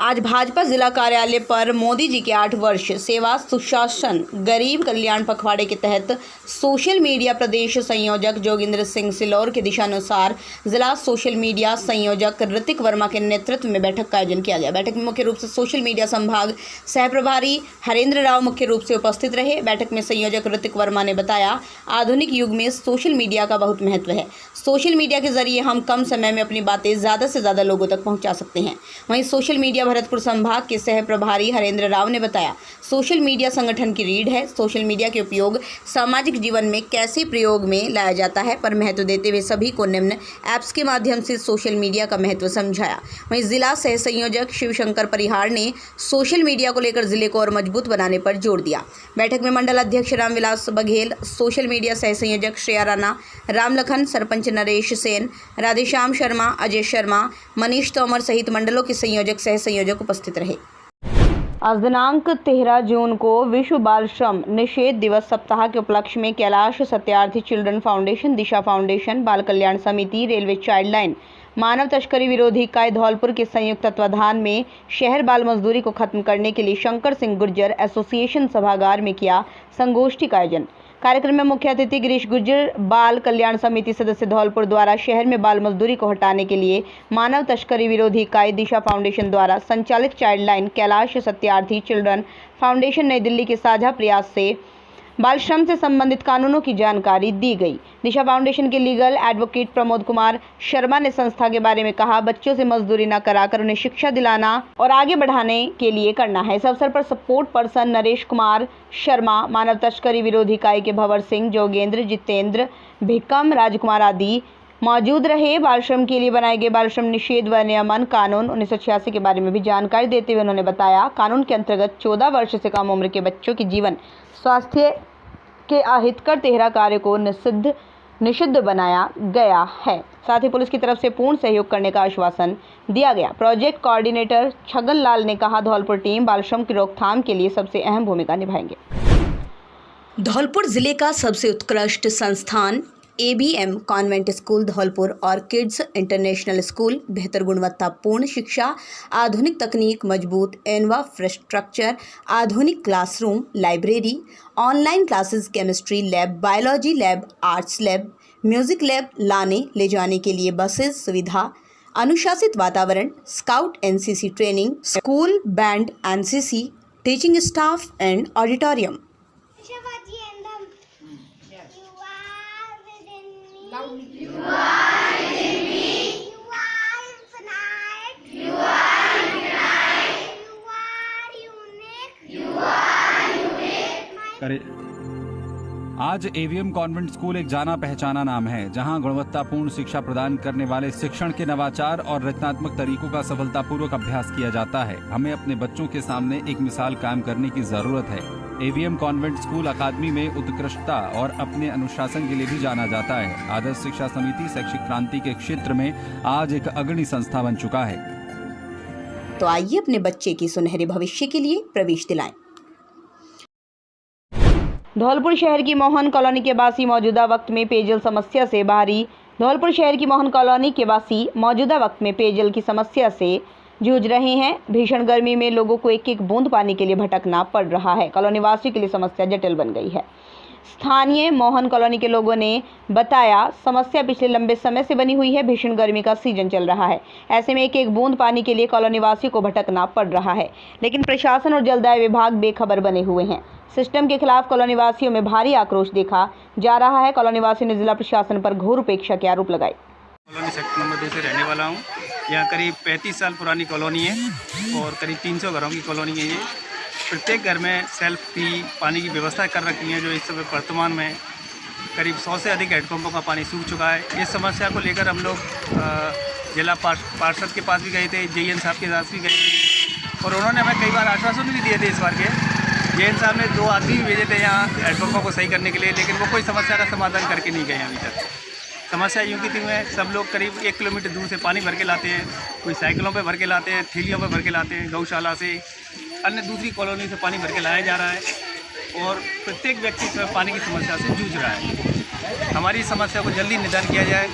आज भाजपा जिला कार्यालय पर मोदी जी के 8 वर्ष सेवा सुशासन गरीब कल्याण पखवाड़े के तहत सोशल मीडिया प्रदेश संयोजक जोगिंद्र सिंह सिल्लोर के दिशानुसार जिला सोशल मीडिया संयोजक ऋतिक वर्मा के नेतृत्व में बैठक का आयोजन किया गया। बैठक में मुख्य रूप से सोशल मीडिया संभाग सह प्रभारी हरेंद्र राव मुख्य रूप से उपस्थित रहे। बैठक में संयोजक ऋतिक वर्मा ने बताया, आधुनिक युग में सोशल मीडिया का बहुत महत्व है। सोशल मीडिया के जरिए हम कम समय में अपनी बातें ज़्यादा से ज़्यादा लोगों तक पहुँचा सकते हैं। वहीं सोशल मीडिया भरतपुर संभाग के सह प्रभारी हरेंद्र राव ने बताया, सोशल मीडिया संगठन की रीढ़ है। सोशल मीडिया के उपयोग सामाजिक जीवन में कैसे प्रयोग में लाया जाता है पर महत्व देते हुए सभी को निम्न ऐप्स के माध्यम से सोशल मीडिया का महत्व समझाया। वहीं जिला सह संयोजक शिवशंकर परिहार ने सोशल मीडिया को लेकर जिले को और मजबूत बनाने पर जोर दिया। बैठक में मंडल अध्यक्ष रामविलास बघेल, सोशल मीडिया सह संयोजक श्रेया राणा, रामलखन, सरपंच नरेश सेन, राधेश्याम शर्मा, अजय शर्मा, मनीष तोमर सहित मंडलों के संयोजक सह संयोजक उपस्थित रहे। आज दिनांक 13 जून को विश्व बाल श्रम निषेध दिवस सप्ताह के उपलक्ष्य में कैलाश सत्यार्थी चिल्ड्रन फाउंडेशन, दिशा फाउंडेशन, बाल कल्याण समिति, रेलवे चाइल्ड लाइन, मानव तस्करी विरोधी इकाई धौलपुर के संयुक्त तत्वाधान में शहर बाल मजदूरी को खत्म करने के लिए शंकर सिंह गुर्जर एसोसिएशन सभागार में किया संगोष्ठी का आयोजन। कार्यक्रम में मुख्य अतिथि गिरीश गुर्जर, बाल कल्याण समिति सदस्य धौलपुर द्वारा शहर में बाल मजदूरी को हटाने के लिए मानव तस्करी विरोधी इकाई दिशा फाउंडेशन द्वारा संचालित child line, Kailash Satyarthi children foundation नई दिल्ली के साझा प्रयास से बाल श्रम से संबंधित कानूनों की जानकारी दी गई। दिशा फाउंडेशन के लीगल एडवोकेट प्रमोद कुमार शर्मा ने संस्था के बारे में कहा, बच्चों से मजदूरी न कराकर उन्हें शिक्षा दिलाना और आगे बढ़ाने के लिए करना है। इस अवसर पर सपोर्ट पर्सन नरेश कुमार शर्मा, मानव तस्करी विरोधी इकाई के भंवर सिंह, जोगेंद्र, जितेंद्र, भिक्कम, राजकुमार आदि मौजूद रहे। बाल श्रम के लिए बनाए गए बाल श्रम निषेध व नियमन कानून 1986 के बारे में भी जानकारी देते हुए उन्होंने बताया, कानून के अंतर्गत 14 वर्ष से कम उम्र के बच्चों के जीवन स्वास्थ्य के अहितकर 13 कार्य को निषिद्ध बनाया गया है। साथ ही पुलिस की तरफ से पूर्ण सहयोग करने का आश्वासन दिया गया। प्रोजेक्ट कोऑर्डिनेटर छगन लाल ने कहा, धौलपुर टीम बाल श्रम की रोकथाम के लिए सबसे अहम भूमिका निभाएंगे। धौलपुर जिले का सबसे उत्कृष्ट संस्थान ABM कॉन्वेंट स्कूल धौलपुर और किड्स इंटरनेशनल स्कूल, बेहतर गुणवत्तापूर्ण शिक्षा, आधुनिक तकनीक, मजबूत इंफ्रास्ट्रक्चर, आधुनिक classroom, library, online classes, chemistry lab, biology lab, arts lab, music lab, लाने ले जाने के लिए बसेस सुविधा, अनुशासित वातावरण, scout NCC training, school band NCC, teaching staff and auditorium. You are within me. You are infinite. You are infinite. You are unique. आज AVM convent school एक जाना पहचाना नाम है, जहां गुणवत्तापूर्ण शिक्षा प्रदान करने वाले शिक्षण के नवाचार और रचनात्मक तरीकों का सफलतापूर्वक अभ्यास किया जाता है। हमें अपने बच्चों के सामने एक मिसाल कायम करने की जरूरत है। AVM कॉन्वेंट स्कूल अकादमी में उत्कृष्टता और अपने अनुशासन के लिए भी जाना जाता है। आदर्श शिक्षा समिति शैक्षिक क्रांति के क्षेत्र में आज एक अग्रणी संस्था बन चुका है। तो आइए अपने बच्चे की सुनहरे भविष्य के लिए प्रवेश दिलाएं। धौलपुर शहर की मोहन कॉलोनी के वासी मौजूदा वक्त में पेयजल समस्या से बाहरी धौलपुर शहर की मोहन कॉलोनी के वासी मौजूदा वक्त में पेयजल की समस्या से जूझ रहे हैं। भीषण गर्मी में लोगों को एक एक बूंद पानी के लिए भटकना पड़ रहा है। कॉलोनी वासियों के लिए समस्या जटिल बन गई है। स्थानीय मोहन कॉलोनी के लोगों ने बताया, समस्या पिछले लंबे समय से बनी हुई है। भीषण गर्मी का सीजन चल रहा है, ऐसे में एक एक बूंद पानी के लिए कॉलोनी वासियों को भटकना पड़ रहा है, लेकिन प्रशासन और जलदाय विभाग बेखबर बने हुए हैं। सिस्टम के खिलाफ कॉलोनी वासियों में भारी आक्रोश देखा जा रहा है। कॉलोनी वासियों ने जिला प्रशासन पर घोर उपेक्षा के आरोप लगाए। कॉलोनी सेक्टर नंबर 2 से रहने वाला हूँ। यहाँ करीब 35 साल पुरानी कॉलोनी है और करीब 300 घरों की कॉलोनी है ये। प्रत्येक घर में सेल्फ की पानी की व्यवस्था कर रखी है, जो इस समय वर्तमान में करीब 100 से अधिक हैंडपम्पों का पानी सूख चुका है। इस समस्या को लेकर हम लोग जिला पार्षद के पास भी गए थे, JN साहब के पास भी गए थे और उन्होंने हमें कई बार आश्वासन भी दिए थे। इस बार के JN साहब ने 2 आदमी भी भेजे थे यहाँ हैंडपम्पों को सही करने के लिए, लेकिन वो कोई समस्या का समाधान करके नहीं गए अभी तक। समस्या यूँ की थी में सब लोग करीब 1 किलोमीटर दूर से पानी भर के लाते हैं, कोई साइकिलों पे भर के लाते हैं, थैलियों पे भर के लाते हैं, गौशाला से, अन्य दूसरी कॉलोनी से पानी भर के लाया जा रहा है और प्रत्येक व्यक्ति पानी की समस्या से जूझ रहा है। हमारी समस्या को जल्दी निदान किया जाए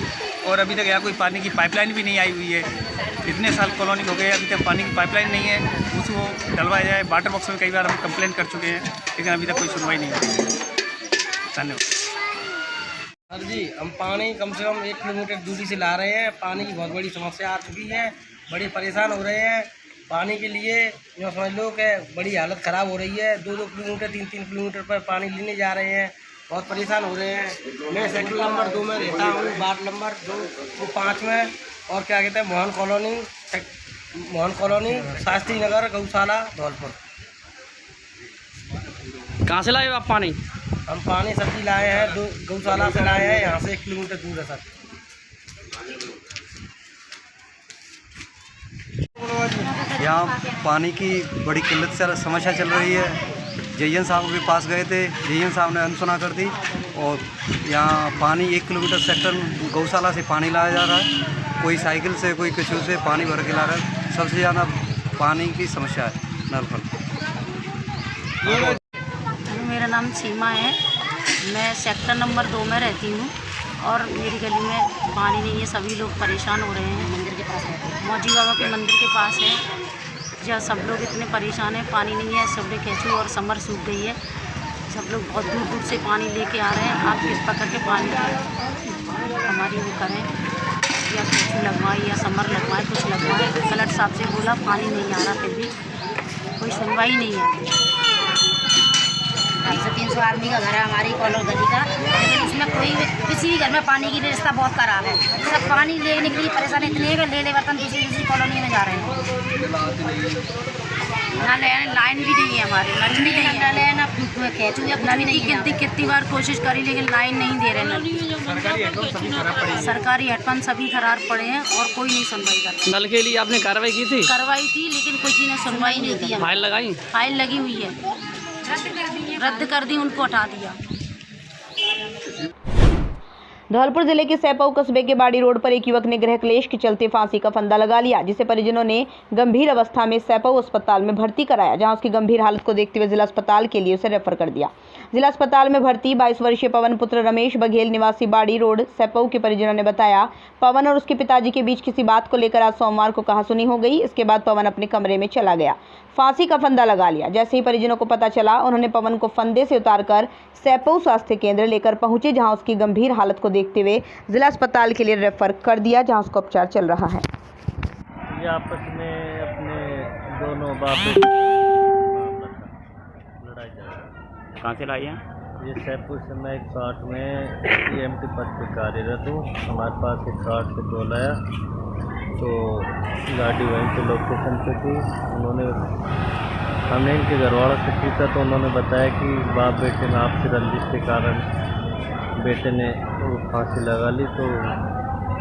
और अभी तक यहाँ कोई पानी की पाइपलाइन भी नहीं आई हुई है। इतने साल कॉलोनी हो गए, अभी तक पानी की पाइपलाइन नहीं है, उसको डलवाया जाए। वाटर बॉक्स में कई बार हम कंप्लेंट कर चुके हैं, लेकिन अभी तक कोई सुनवाई नहीं हुई। धन्यवाद। सर जी, हम पानी कम से कम 1 किलोमीटर दूरी से ला रहे हैं। पानी की बहुत बड़ी समस्या आ चुकी है, बड़े परेशान हो रहे हैं पानी के लिए। जो समझ लो कि बड़ी हालत ख़राब हो रही है। 2-2 किलोमीटर 3-3 किलोमीटर पर पानी लेने जा रहे हैं, बहुत परेशान हो रहे हैं। मैं सेक्टर नंबर 2 में रहता हूँ, वार्ड नंबर 5 में, और क्या कहते हैं मोहन कॉलोनी शास्त्री नगर, गौशाला, धौलपुर। कहाँ से लाए हो आप पानी? हम पानी सब्जी लाए हैं, गौशाला से लाए हैं, यहाँ से 1 किलोमीटर दूर है सर। यहाँ पानी की बड़ी किल्लत से समस्या चल रही है। जेईएन साहब के पास गए थे, जेईएन साहब ने अनसुना कर दी, और यहाँ पानी 1 किलोमीटर सेक्टर गौशाला से पानी लाया जा रहा है। कोई साइकिल से, कोई कछुए से पानी भर के ला रहा है। सबसे ज़्यादा पानी की समस्या है नल पर। मेरा नाम सीमा है, मैं सेक्टर नंबर 2 में रहती हूँ, और मेरी गली में पानी नहीं है। सभी लोग परेशान हो रहे हैं। मंदिर के पास है, मौजी बाबा के मंदिर के पास है, जहाँ सब लोग इतने परेशान हैं, पानी नहीं है। सब लोग केंचू और समर सूख गई है। सब लोग बहुत दूर दूर से पानी लेके आ रहे हैं। आप किस प्रकार के पानी हमारी वो करें, या केंचू लगवाएं या समर लगवाएं, कुछ लगवाएं। कलेक्टर साहब से बोला, पानी नहीं आ रहा, फिर भी कोई सुनवाई नहीं है। 250-300 आदमी का घर है हमारी कॉलोनी गली का, लेकिन उसमें कोई किसी भी घर में पानी की व्यवस्था बहुत खराब है। सब पानी लेने के लिए परेशान इतने हैं कि ले बर्तन दूसरी कॉलोनी में जा रहे हैं। ना लाइन भी नहीं है हमारे, नल भी नहीं है, नल है ना खेचू है, नल भी कितनी बार कोशिश करी, लेकिन लाइन नहीं दे रहे। नल सरकारी हेडपंप सभी खराब पड़े हैं, और कोई नहीं सुनवाई करता। नल के लिए आपने कार्रवाई की थी? करवाई थी, लेकिन किसी ने सुनवाई नहीं की। फाइल लगाई? फाइल लगी हुई है, रद्द कर दी, उनको हटा दिया। धौलपुर जिले के सैपऊ कस्बे के बाड़ी रोड पर एक युवक ने गृह क्लेश के चलते फांसी का फंदा लगा लिया, जिसे परिजनों ने गंभीर अवस्था में सैपऊ अस्पताल में भर्ती कराया, जहां उसकी गंभीर हालत को देखते हुए जिला अस्पताल के लिए उसे रेफर कर दिया। जिला अस्पताल में भर्ती 22 वर्षीय पवन पुत्र रमेश बघेल निवासी बाड़ी रोड सैपऊ के परिजनों ने बताया, पवन और उसके पिताजी के बीच किसी बात को लेकर आज सोमवार को कहासुनी हो गई। इसके बाद पवन अपने कमरे में चला गया, फांसी का फंदा लगा लिया। जैसे ही परिजनों को पता चला, उन्होंने पवन को फंदे से उतारकर सैपऊ स्वास्थ्य केंद्र लेकर पहुंचे, जहां उसकी गंभीर हालत को देखते हुए जिला अस्पताल के लिए रेफर कर दिया, जहां उसका उपचार चल रहा है। ये आपस में अपने दोनों बाप लड़ाई झगड़ा। कहाँ से लाई हैं? ये सैपू से मैं 108 में EMT पद पर कार्यरत हूँ। हमारे पास 108 से कॉल आया, तो गाड़ी वहीं पे लोकेशन पे थी। हमने इनके घर वालों से पूछा, तो उन्होंने बताया कि बाप बेटे में आपसी रंजिश के कारण बेटे ने फांसी लगा ली। तो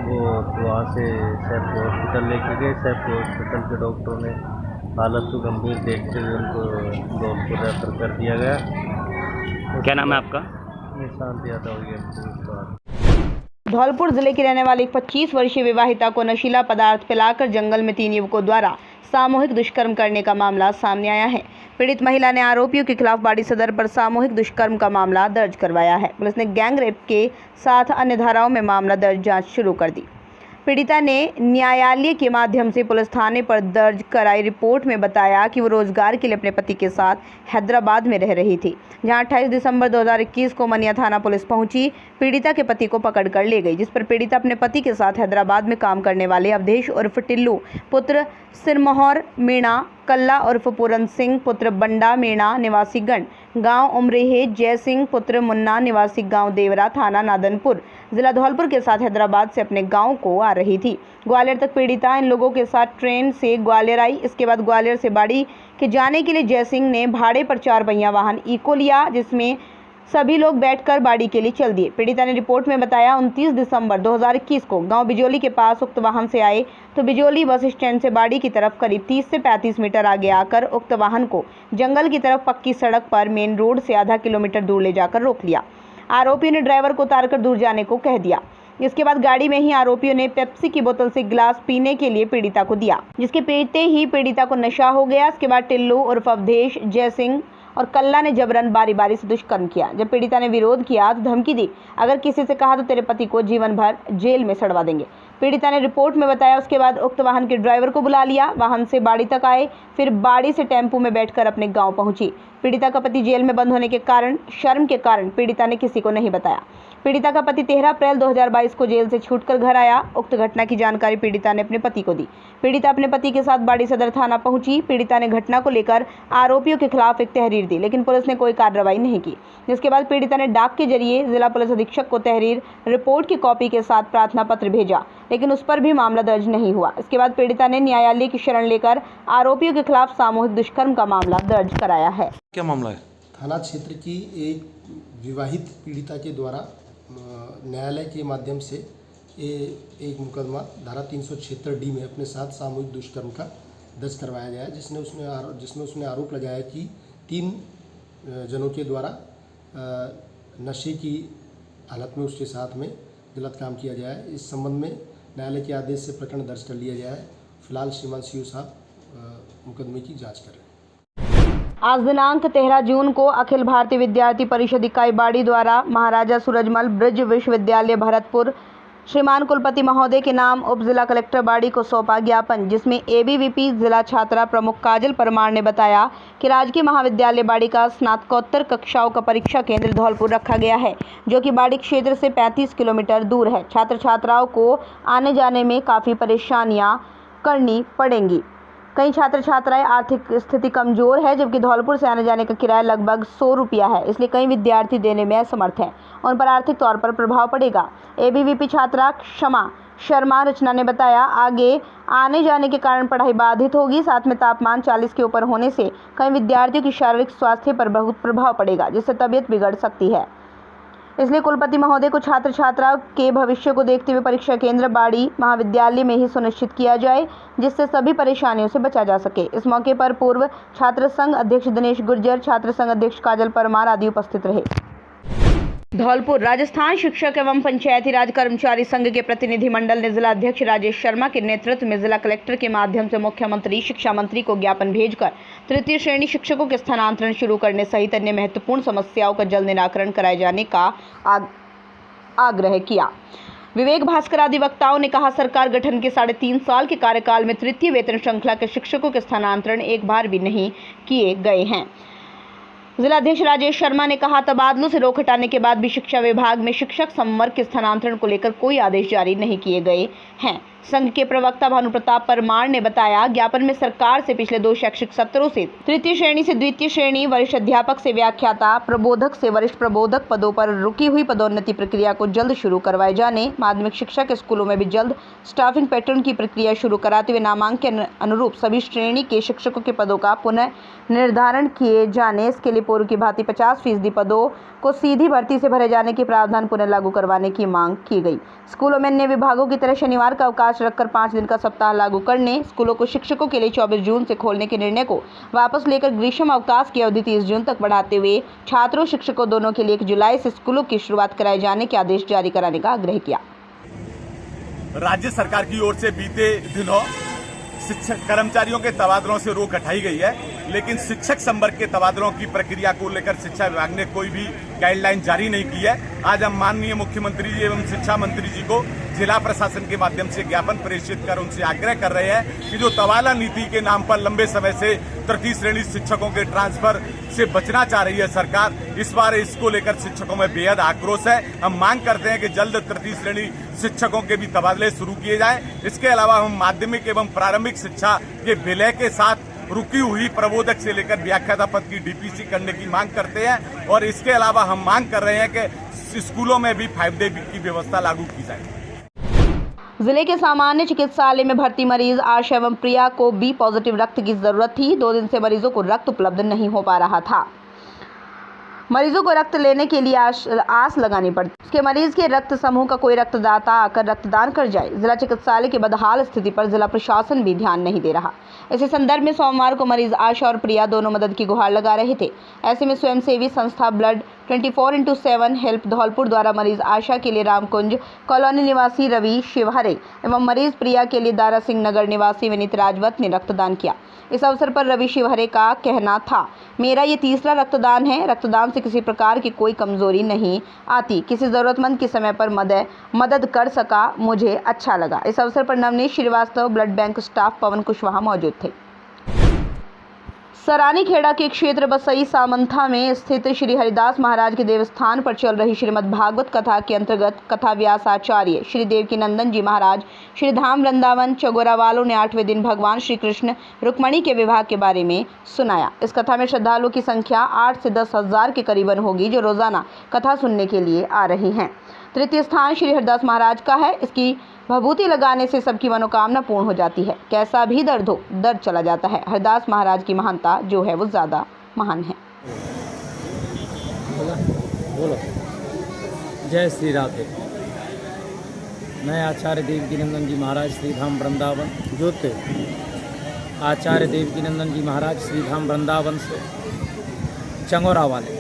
वो वहाँ से सैपू हॉस्पिटल लेके गए। सैपू हॉस्पिटल के डॉक्टरों ने हालत को गंभीर देखते हुए उनको धौलपुर रेफर कर दिया गया। क्या नाम है आपका? निशांत यादव। धौलपुर जिले की रहने वाली एक 25 वर्षीय विवाहिता को नशीला पदार्थ पिलाकर जंगल में 3 युवकों द्वारा सामूहिक दुष्कर्म करने का मामला सामने आया है। पीड़ित महिला ने आरोपियों के खिलाफ बाड़ी सदर पर सामूहिक दुष्कर्म का मामला दर्ज करवाया है। पुलिस ने गैंग रेप के साथ अन्य धाराओं में मामला दर्ज जांच शुरू कर दी। पीड़िता ने न्यायालय के माध्यम से पुलिस थाने पर दर्ज कराई रिपोर्ट में बताया कि वो रोजगार के लिए अपने पति के साथ हैदराबाद में रह रही थी, जहां 28 दिसंबर 2021 को मनिया थाना पुलिस पहुंची, पीड़िता के पति को पकड़कर ले गई, जिस पर पीड़िता अपने पति के साथ हैदराबाद में काम करने वाले अवधेश उर्फ टिल्लू पुत्र सिरमौर मीणा, कल्ला उर्फ पूरन सिंह पुत्र बंडा मीणा निवासी गण गांव उमरेहे, जय सिंह पुत्र मुन्ना निवासी गांव देवरा थाना नादनपुर जिला धौलपुर के साथ हैदराबाद से अपने गांव को आ रही थी। ग्वालियर तक पीड़िता इन लोगों के साथ ट्रेन से ग्वालियर आई। इसके बाद ग्वालियर से बाड़ी के जाने के लिए जय सिंह ने भाड़े पर 4 पहिया वाहन इको लिया, जिसमें सभी लोग बैठकर बाड़ी के लिए चल दिए। पीड़िता ने रिपोर्ट में बताया 29 दिसंबर 2021 को गांव बिजोली के पास उक्त वाहन से आए तो बिजोली बस स्टैंड से बाड़ी की तरफ करीब 30 से 35 मीटर आगे आकर उक्त वाहन को जंगल की तरफ पक्की सड़क पर मेन रोड से आधा किलोमीटर दूर ले जाकर रोक लिया। आरोपी ने ड्राइवर को उतारकर दूर जाने को कह दिया। इसके बाद गाड़ी में ही आरोपियों ने पेप्सी की बोतल से गिलास पीने के लिए पीड़िता को दिया, जिसके पीते ही पीड़िता को नशा हो गया। इसके बाद टिल्लू उर्फ अवधेश, जय सिंह और कल्ला ने जबरन बारी बारी से दुष्कर्म किया। जब पीड़िता ने विरोध किया तो धमकी दी, अगर किसी से कहा तो तेरे पति को जीवन भर जेल में सड़वा देंगे। पीड़िता ने रिपोर्ट में बताया। उसके बाद उक्त वाहन के ड्राइवर को बुला लिया, वाहन से बाड़ी तक आए, फिर बाड़ी से टेम्पो में बैठकर अपने गांव पहुंची। पीड़िता का पति जेल में बंद होने के कारण शर्म के कारण पीड़िता ने किसी को नहीं बताया। पीड़िता का पति 13 अप्रैल 2022 को जेल से छूटकर घर आया। उक्त घटना की जानकारी पीड़िता ने अपने पति को दी। पीड़िता अपने पति के साथ बाड़ी सदर थाना पहुंची। पीड़िता ने घटना को लेकर आरोपियों के खिलाफ एक तहरीर दी, लेकिन पुलिस ने कोई कार्रवाई नहीं की, जिसके बाद पीड़िता ने डाक के जरिए जिला पुलिस अधीक्षक को तहरीर रिपोर्ट की कॉपी के साथ प्रार्थना पत्र भेजा, लेकिन उस पर भी मामला दर्ज नहीं हुआ। इसके बाद पीड़िता ने न्यायालय की शरण लेकर आरोपियों के खिलाफ सामूहिक दुष्कर्म का मामला दर्ज कराया है। क्या मामला है? थाना क्षेत्र की एक विवाहित पीड़िता के द्वारा न्यायालय के माध्यम से एक मुकदमा धारा 376D में अपने साथ सामूहिक दुष्कर्म का दर्ज करवाया गया है, जिसमें उसने आरोप लगाया कि 3 जनों के द्वारा नशे की हालत में उसके साथ में गलत काम किया गया है। इस संबंध में न्यायालय के आदेश से प्रकरण दर्ज कर लिया गया है। फिलहाल श्रीमान सीओ साहब मुकदमे की जाँच कर रहे हैं। आज दिनांक 13 जून को अखिल भारतीय विद्यार्थी परिषद इकाई बाड़ी द्वारा महाराजा सूरजमल ब्रिज विश्वविद्यालय भरतपुर श्रीमान कुलपति महोदय के नाम उप जिला कलेक्टर बाड़ी को सौंपा ज्ञापन, जिसमें ABVP जिला छात्रा प्रमुख काजल परमार ने बताया कि राजकीय महाविद्यालय बाड़ी का स्नातकोत्तर कक्षाओं का परीक्षा केंद्र धौलपुर रखा गया है, जो कि बाड़ी क्षेत्र से 35 किलोमीटर दूर है। छात्र छात्राओं को आने जाने में काफ़ी परेशानियां करनी पड़ेंगी। कई छात्र छात्राएं आर्थिक स्थिति कमजोर है, जबकि धौलपुर से आने जाने का किराया लगभग 100 रुपया है, इसलिए कई विद्यार्थी देने में असमर्थ हैं। उन पर आर्थिक तौर पर प्रभाव पड़ेगा। ABVP छात्रा क्षमा शर्मा रचना ने बताया, आगे आने जाने के कारण पढ़ाई बाधित होगी, साथ में तापमान 40 के ऊपर होने से कई विद्यार्थियों की शारीरिक स्वास्थ्य पर बहुत प्रभाव पड़ेगा, जिससे तबीयत बिगड़ सकती है। इसलिए कुलपति महोदय को छात्र छात्रा के भविष्य को देखते हुए परीक्षा केंद्र बाड़ी महाविद्यालय में ही सुनिश्चित किया जाए, जिससे सभी परेशानियों से बचा जा सके। इस मौके पर पूर्व छात्र संघ अध्यक्ष दिनेश गुर्जर, छात्र संघ अध्यक्ष काजल परमार आदि उपस्थित रहे। धौलपुर राजस्थान शिक्षक एवं पंचायती राज कर्मचारी संघ के प्रतिनिधि मंडल ने जिला अध्यक्ष राजेश शर्मा के नेतृत्व में जिला कलेक्टर के माध्यम से मुख्यमंत्री शिक्षा मंत्री को ज्ञापन भेजकर तृतीय श्रेणी शिक्षकों के स्थानांतरण शुरू करने सहित अन्य महत्वपूर्ण समस्याओं का जल्द निराकरण कराए जाने का आग्रह किया। विवेक भास्कर आदि वक्ताओं ने कहा, सरकार गठन के 3.5 साल के कार्यकाल में तृतीय वेतन श्रृंखला के शिक्षकों के स्थानांतरण एक बार भी नहीं किए गए हैं। जिलाध्यक्ष राजेश शर्मा ने कहा, तबादलों से रोक हटाने के बाद भी शिक्षा विभाग में शिक्षक संवर्ग के स्थानांतरण को लेकर कोई आदेश जारी नहीं किए गए हैं। संघ के प्रवक्ता भानु प्रताप परमार ने बताया, ज्ञापन में सरकार से पिछले 2 शैक्षिक सत्रों से तृतीय श्रेणी से द्वितीय श्रेणी, वरिष्ठ अध्यापक से व्याख्याता, प्रबोधक से वरिष्ठ प्रबोधक पदों पर रुकी हुई पदोन्नति प्रक्रिया को जल्द शुरू करवाए जाने, माध्यमिक शिक्षा के स्कूलों में भी जल्द स्टाफिंग पैटर्न की प्रक्रिया शुरू कराते हुए नामांकन अनुरूप सभी श्रेणी के शिक्षकों के पदों का पुनः निर्धारण किए जाने, इसके लिए पूर्व की भांति 50% पदों को सीधी भर्ती से भरे जाने के प्रावधान पुनः लागू करवाने की मांग की गई। स्कूलों में अन्य विभागों की तरह शनिवार का अवकाश रखकर 5 दिन का सप्ताह लागू करने, स्कूलों को शिक्षकों के लिए 24 जून से खोलने के निर्णय को वापस लेकर ग्रीष्म अवकाश की अवधि 30 जून तक बढ़ाते हुए छात्रों शिक्षकों दोनों के लिए 1 जुलाई से स्कूलों की शुरुआत कराए जाने के आदेश जारी कराने का आग्रह किया। राज्य सरकार की ओर से बीते दिनों शिक्षक कर्मचारियों के तबादलों से रोक हटाई गई है, लेकिन शिक्षक संवर्ग के तबादलों की प्रक्रिया को लेकर शिक्षा विभाग ने कोई भी गाइडलाइन जारी नहीं की है। आज हम माननीय मुख्यमंत्री जी एवं शिक्षा मंत्री जी को जिला प्रशासन के माध्यम से ज्ञापन प्रेषित कर उनसे आग्रह कर रहे हैं कि जो तबादला नीति के नाम पर लंबे समय से तृतीय श्रेणी शिक्षकों के ट्रांसफर से बचना चाह रही है सरकार, इस बार इसको लेकर शिक्षकों में बेहद आक्रोश है। हम मांग करते हैं कि जल्द तृतीय श्रेणी शिक्षकों के भी तबादले शुरू किए जाएं। इसके अलावा हम माध्यमिक एवं प्रारंभिक शिक्षा के विलय के साथ रुकी हुई प्रबोधक से लेकर व्याख्याता पद की DPC करने की मांग करते हैं, और इसके अलावा हम मांग कर रहे हैं कि स्कूलों में भी 5 डे वीक की व्यवस्था लागू की जाए। जिले के सामान्य चिकित्सालय में भर्ती मरीज आशा एवं प्रिया को B पॉजिटिव रक्त की जरूरत थी। 2 दिन से मरीजों को रक्त उपलब्ध नहीं हो पा रहा था। मरीजों को रक्त लेने के लिए आस लगानी पड़ती। उसके मरीज के रक्त समूह का कोई रक्तदाता आकर रक्तदान कर जाए। जिला चिकित्सालय की बदहाल स्थिति पर जिला प्रशासन भी ध्यान नहीं दे रहा। इसी संदर्भ में सोमवार को मरीज आशा और प्रिया दोनों मदद की गुहार लगा रहे थे। ऐसे में स्वयंसेवी संस्था ब्लड 24/7 हेल्प धौलपुर द्वारा मरीज आशा के लिए रामकुंज कॉलोनी निवासी रवि शिवहरे एवं मरीज प्रिया के लिए दारा सिंह नगर निवासी विनीत राजवत ने रक्तदान किया। इस अवसर पर रवि शिवहरे का कहना था, मेरा ये तीसरा रक्तदान है। रक्तदान से से किसी प्रकार की कोई कमजोरी नहीं आती। किसी ज़रूरतमंद की समय पर मदद कर सका, मुझे अच्छा लगा। इस अवसर पर Navneet Srivastava, blood bank staff Pawan Kushwaha मौजूद थे। सरानीखेड़ा के क्षेत्र बसई सामंथा में स्थित श्री हरिदास महाराज के देवस्थान पर चल रही श्रीमद् भागवत कथा के अंतर्गत कथा व्यास आचार्य श्री देवकीनंदन जी महाराज श्री धाम वृंदावन चगोरा वालों ने 8वें दिन भगवान श्री कृष्ण रुक्मणी के विवाह के बारे में सुनाया। इस कथा में श्रद्धालुओं की संख्या 8 से 10 हज़ार के करीबन होगी, जो रोजाना कथा सुनने के लिए आ रही हैं। तृतीय स्थान श्री हरिदास महाराज का है। इसकी भभूति लगाने से सबकी मनोकामना पूर्ण हो जाती है। कैसा भी दर्द हो, दर्द चला जाता है। हरिदास महाराज की महानता जो है वो ज़्यादा महान है। बोलो। जय श्री राधे। मैं आचार्य देवकीनंदन जी महाराज श्री धाम वृंदावन जोते आचार्य देवकीनंदन जी महाराज श्री धाम वृंदावन से चंगोरा वाले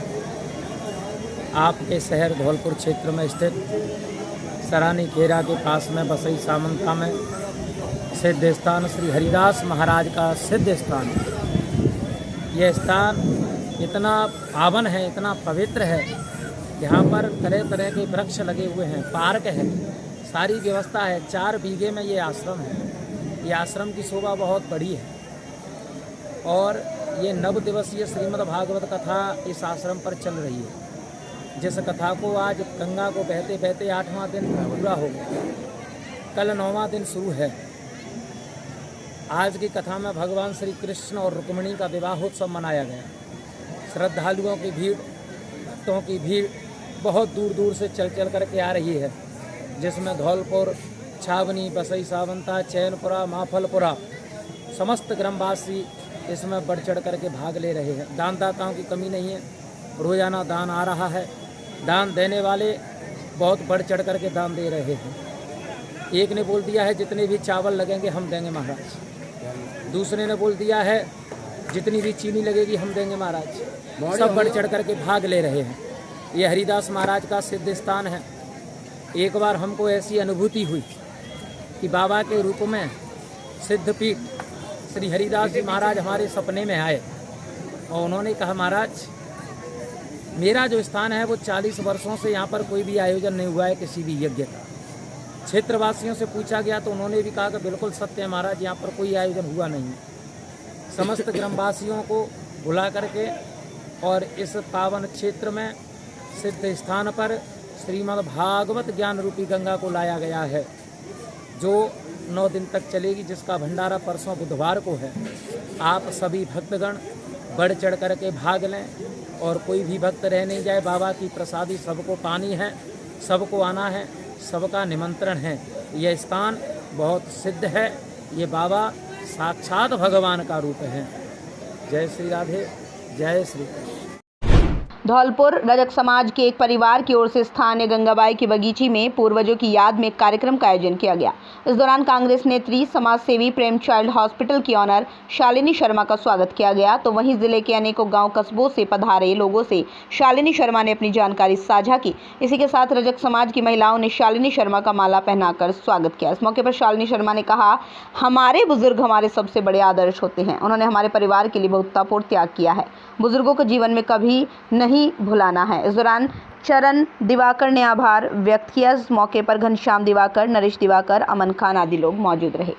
आपके शहर धौलपुर क्षेत्र में स्थित सरानीखेड़ा के पास में बसई सामंता में सिद्ध स्थान श्री हरिदास महाराज का सिद्ध स्थान है। यह स्थान इतना पावन है, इतना पवित्र है। यहाँ पर तरह तरह के वृक्ष लगे हुए हैं, पार्क है, सारी व्यवस्था है। 4 बीघे में ये आश्रम है। ये आश्रम की शोभा बहुत बड़ी है और ये 9 दिवसीय श्रीमद् भागवत कथा इस आश्रम पर चल रही है, जिस कथा को आज गंगा को बहते बहते 8वां दिन पूरा हो गया। कल 9वां दिन शुरू है। आज की कथा में भगवान श्री कृष्ण और रुक्मिणी का विवाहोत्सव मनाया गया। श्रद्धालुओं की भीड़, भक्तों की भीड़ बहुत दूर दूर से चल चल करके आ रही है, जिसमें धौलपुर, छावनी, बसई सावंता, चैनपुरा, माफलपुरा समस्त ग्रामवासी इसमें बढ़ चढ़ करके भाग ले रहे हैं। दानदाताओं की कमी नहीं है, रोजाना दान आ रहा है। दान देने वाले बहुत बढ़ चढ़ करके दान दे रहे हैं। एक ने बोल दिया है जितने भी चावल लगेंगे हम देंगे महाराज। दूसरे ने बोल दिया है जितनी भी चीनी लगेगी हम देंगे महाराज। सब बढ़ चढ़ करके भाग ले रहे हैं। ये हरिदास महाराज का सिद्ध स्थान है। एक बार हमको ऐसी अनुभूति हुई कि बाबा के रूप में सिद्धपीठ श्री हरिदास जी महाराज हमारे सपने में आए और उन्होंने कहा, महाराज मेरा जो स्थान है वो 40 वर्षों से यहाँ पर कोई भी आयोजन नहीं हुआ है किसी भी यज्ञ का। क्षेत्रवासियों से पूछा गया तो उन्होंने भी कहा कि बिल्कुल सत्य है महाराज, यहाँ पर कोई आयोजन हुआ नहीं है। समस्त ग्रामवासियों को बुला करके और इस पावन क्षेत्र में सिद्ध स्थान पर श्रीमद् भागवत ज्ञान रूपी गंगा को लाया गया है, जो 9 दिन तक चलेगी, जिसका भंडारा परसों बुधवार को है। आप सभी भक्तगण बढ़ चढ़ करके भाग लें और कोई भी भक्त रह नहीं जाए। बाबा की प्रसादी सबको पानी है, सबको आना है, सबका निमंत्रण है। यह स्थान बहुत सिद्ध है। ये बाबा साक्षात भगवान का रूप है। जय श्री राधे, जय श्री कृष्ण। धौलपुर रजक समाज के एक परिवार की ओर से स्थानीय गंगाबाई की बगीची में पूर्वजों की याद में एक कार्यक्रम का आयोजन किया गया। इस दौरान कांग्रेस नेत्री समाज सेवी प्रेम चाइल्ड हॉस्पिटल की ऑनर शालिनी शर्मा का स्वागत किया गया, तो वहीं जिले के अनेकों गांव कस्बों से पधारे लोगों से शालिनी शर्मा ने अपनी जानकारी साझा की। इसी के साथ रजक समाज की महिलाओं ने शालिनी शर्मा का माला पहनाकर स्वागत किया। इस मौके पर शालिनी शर्मा ने कहा, हमारे बुजुर्ग हमारे सबसे बड़े आदर्श होते हैं। उन्होंने हमारे परिवार के लिए बहुतापूर्ण त्याग किया है। बुजुर्गों को जीवन में कभी नहीं भुलाना है। इस दौरान चरण दिवाकर ने आभार व्यक्त किया। इस मौके पर घनश्याम दिवाकर, नरेश दिवाकर, अमन खान आदि लोग मौजूद रहे।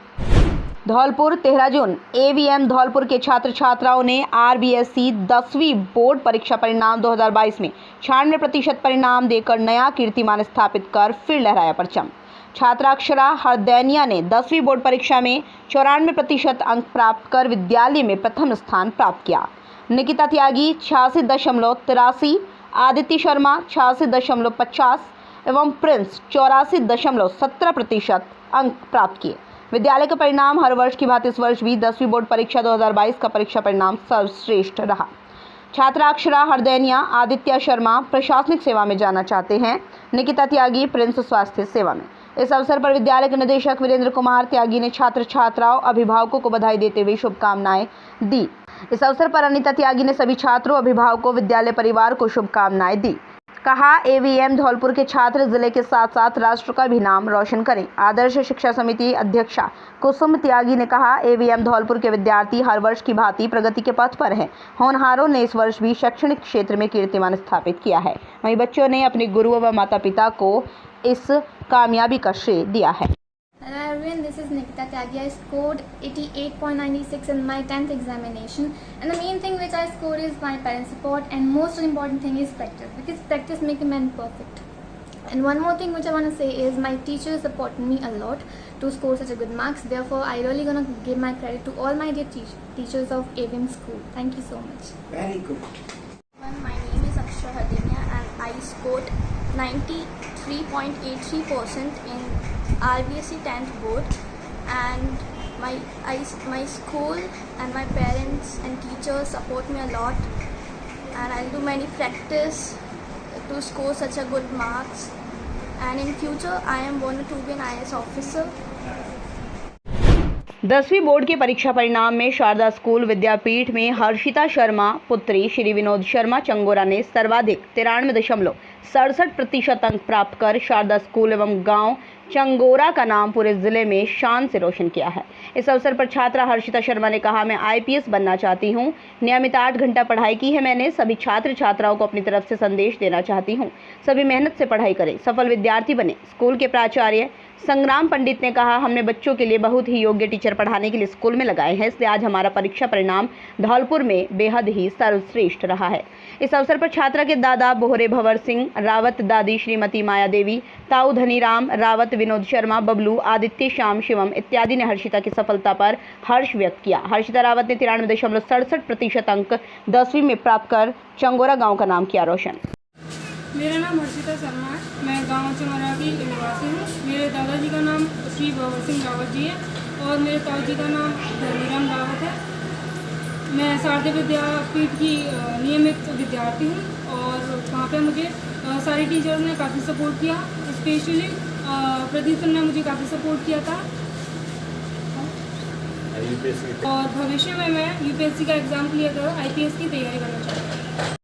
धौलपुर 13 जून AVM धौलपुर के छात्र छात्राओं ने RBSC 10वीं बोर्ड परीक्षा परिणाम 2022 में 96% परिणाम देकर नया कीर्तिमान स्थापित कर फिर लहराया परचम। छात्रा अक्षरा हरदैनिया ने 10वीं बोर्ड परीक्षा में 94% अंक प्राप्त कर विद्यालय में प्रथम स्थान प्राप्त किया। निकिता त्यागी 86.83, आदित्य शर्मा 86.50 एवं प्रिंस 84.17% अंक प्राप्त किए। विद्यालय का परिणाम हर वर्ष की भांति इस वर्ष भी 10वीं बोर्ड परीक्षा 2022 का परीक्षा परिणाम सर्वश्रेष्ठ रहा। छात्रा अक्षरा हरदैनिया, आदित्य शर्मा प्रशासनिक सेवा में जाना चाहते हैं, निकिता त्यागी प्रिंस स्वास्थ्य सेवा में। इस अवसर पर विद्यालय के निदेशक वीरेंद्र कुमार त्यागी ने छात्र छात्राओं अभिभावकों को बधाई देते हुए शुभकामनाएं दी। इस अवसर पर अनिता त्यागी ने सभी छात्रों, अभिभावकों, विद्यालय परिवार को शुभकामनाएं दी। कहा, एवीएम धौलपुर के छात्र जिले के साथ साथ राष्ट्र का भी नाम रोशन करें। आदर्श शिक्षा समिति अध्यक्षा कुसुम त्यागी ने कहा, एवीएम धौलपुर के विद्यार्थी हर वर्ष की भांति प्रगति के पथ पर हैं। होनहारों ने इस वर्ष भी शैक्षणिक क्षेत्र में कीर्तिमान स्थापित किया है। वहीं बच्चों ने अपने गुरुओं व माता पिता को इस कामयाबी का श्रेय दिया है। Hello everyone, this is Nikita Tyagi. I scored 88.96 in my 10th examination, and the main thing which I scored is my parents' support, and most important thing is practice, because practice makes a man perfect. And one more thing which I want to say is my teachers supported me a lot to score such a good marks. Therefore, I really gonna give my credit to all my dear teachers of AVM school. Thank you so much. Very good. My name is Akshay Hadenia and I scored 93.83% in RBSc 10th board, and my school and my parents and teachers support me a lot, and I'll do many practice to score such a good marks, and in future I am wanted to be an IAS officer. 10वीं board के परीक्षा परिणाम में Sharda school विद्यापीठ में हर्षिता शर्मा पुत्री श्री विनोद शर्मा चंगोरा ने सर्वाधिक 93.67% अंक प्राप्त कर शारदा स्कूल एवं गांव चंगोरा का नाम पूरे जिले में शान से रोशन किया है। इस अवसर पर छात्रा हर्षिता शर्मा ने कहा, मैं IPS बनना चाहती हूं। नियमित 8 घंटा पढ़ाई की है मैंने। सभी छात्र छात्राओं को अपनी तरफ से संदेश देना चाहती हूं, सभी मेहनत से पढ़ाई करें, सफल विद्यार्थी बने। स्कूल के प्राचार्य संग्राम पंडित ने कहा, हमने बच्चों के लिए बहुत ही योग्य टीचर पढ़ाने के लिए स्कूल में लगाए हैं, इसलिए आज हमारा परीक्षा परिणाम धौलपुर में बेहद ही सर्वश्रेष्ठ रहा है। इस अवसर पर छात्रा के दादा बोहरे भंवर सिंह रावत, दादी श्रीमती माया देवी, ताऊ धनीराम रावत, विनोद शर्मा, बबलू, आदित्य, श्याम, शिवम इत्यादि ने हर्षिता की सफलता पर हर्ष व्यक्त किया। हर्षिता रावत ने 93.67% अंक 10वीं में प्राप्त कर चंगोरा गाँव का नाम किया रोशन। मेरा नाम हर्षिता शर्मा है। मैं गांव चंगोरा की निवासी हूँ। मेरे दादाजी का नाम श्री भंवर सिंह रावत जी है और मेरे ताऊ जी का नाम धनीराम रावत है। मैं शारदा विद्यापीठ की नियमित विद्यार्थी हूँ और वहाँ पे मुझे सारे टीचर्स ने काफ़ी सपोर्ट किया, स्पेशली प्रदीप सर ने मुझे काफ़ी सपोर्ट किया था। और भविष्य में मैं UPSC का एग्ज़ाम क्लियर कर IPS की तैयारी करना चाहती हूँ।